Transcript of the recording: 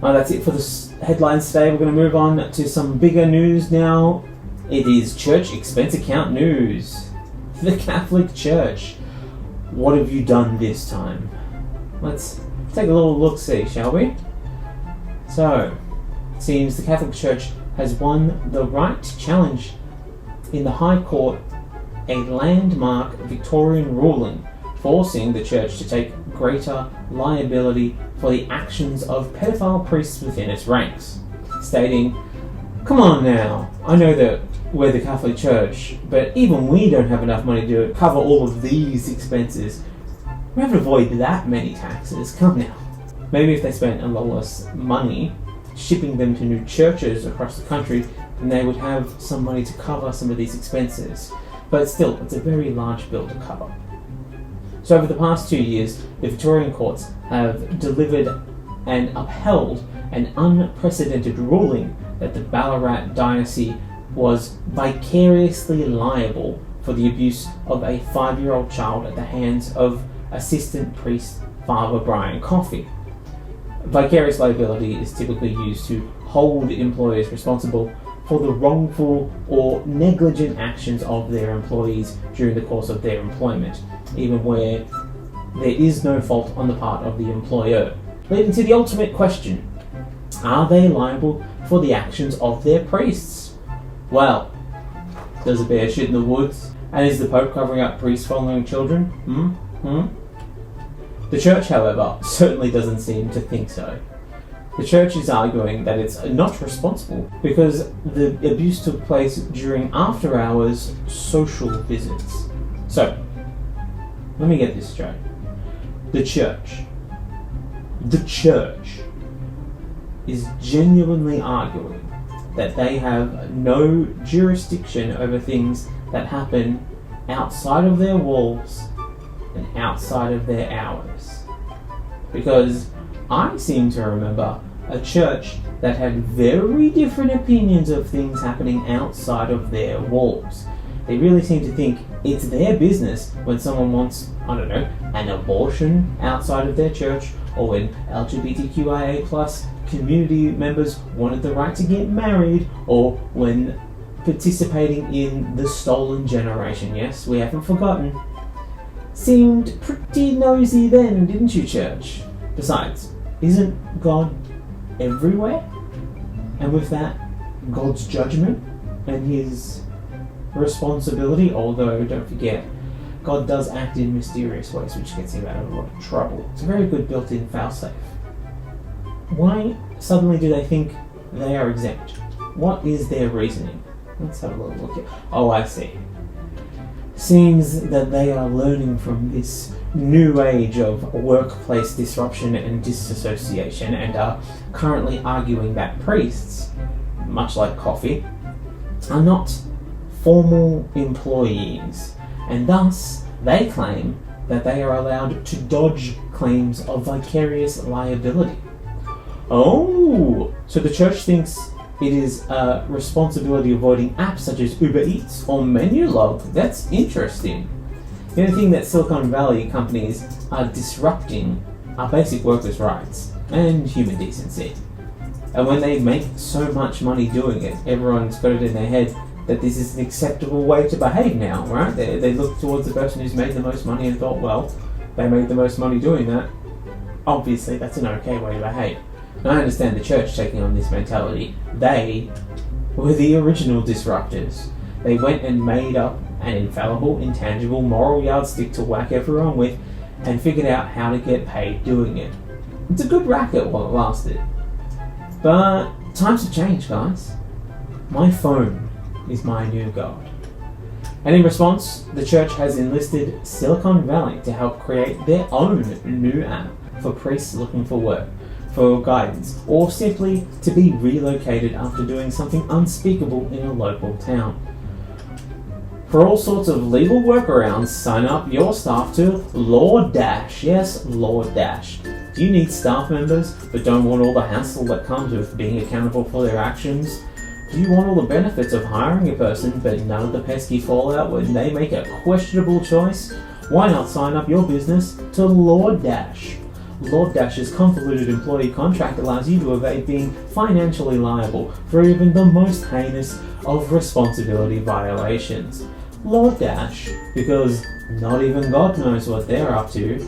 That's it for the headlines today. We're going to move on to some bigger news now. It is church expense account news. The Catholic Church. What have you done this time? Let's take a little look-see, shall we? So, it seems the Catholic Church has won the right to challenge in the High Court a landmark Victorian ruling forcing the Church to take greater liability for the actions of pedophile priests within its ranks, stating, "Come on now, I know that we're the Catholic Church, but even we don't have enough money to cover all of these expenses. We have to avoid that many taxes, come now." Maybe if they spent a lot less money shipping them to new churches across the country, then they would have some money to cover some of these expenses. But still, it's a very large bill to cover. So over the past 2 years, the Victorian courts have delivered and upheld an unprecedented ruling that the Ballarat diocese was vicariously liable for the abuse of a 5-year-old child at the hands of assistant priest Father Brian Coffey. Vicarious liability is typically used to hold employers responsible for the wrongful or negligent actions of their employees during the course of their employment, even where there is no fault on the part of the employer. Leading to the ultimate question: are they liable for the actions of their priests? Well, does a bear shit in the woods? And is the Pope covering up priests following children? The Church, however, certainly doesn't seem to think so. The Church is arguing that it's not responsible because the abuse took place during after-hours social visits. So, let me get this straight. The Church is genuinely arguing that they have no jurisdiction over things that happen outside of their walls and outside of their hours. Because I seem to remember a church that had very different opinions of things happening outside of their walls. They really seem to think it's their business when someone wants, I don't know, an abortion outside of their church, or when LGBTQIA+ community members wanted the right to get married, or when participating in the stolen generation. Yes, we haven't forgotten. Seemed pretty nosy then, didn't you, Church? Besides, isn't God everywhere? And with that, God's judgment and his responsibility, although don't forget, God does act in mysterious ways, which gets him out of a lot of trouble. It's a very good built-in failsafe. Why suddenly do they think they are exempt? What is their reasoning? Let's have a little look here. Oh, I see. Seems that they are learning from this new age of workplace disruption and disassociation, and are currently arguing that priests, much like Coffey, are not formal employees, and thus they claim that they are allowed to dodge claims of vicarious liability. Oh, so the Church thinks it is a responsibility avoiding apps such as Uber Eats or Menulog. That's interesting. The only thing that Silicon Valley companies are disrupting are basic workers' rights and human decency. And when they make so much money doing it, everyone's got it in their head that this is an acceptable way to behave now, right? They look towards the person who's made the most money and thought, well, they made the most money doing that. Obviously, that's an okay way to behave. And I understand the Church taking on this mentality. They were the original disruptors. They went and made up an infallible, intangible, moral yardstick to whack everyone with, and figured out how to get paid doing it. It's a good racket while it lasted. But times have changed, guys. My phone is my new god. And in response, the Church has enlisted Silicon Valley to help create their own new app for priests looking for work, for guidance, or simply to be relocated after doing something unspeakable in a local town. For all sorts of legal workarounds, sign up your staff to LawDash. Yes, LawDash. Do you need staff members but don't want all the hassle that comes with being accountable for their actions? Do you want all the benefits of hiring a person but none of the pesky fallout when they make a questionable choice? Why not sign up your business to LawDash? Lord Dash's convoluted employee contract allows you to evade being financially liable for even the most heinous of responsibility violations. Lord Dash, because not even God knows what they're up to,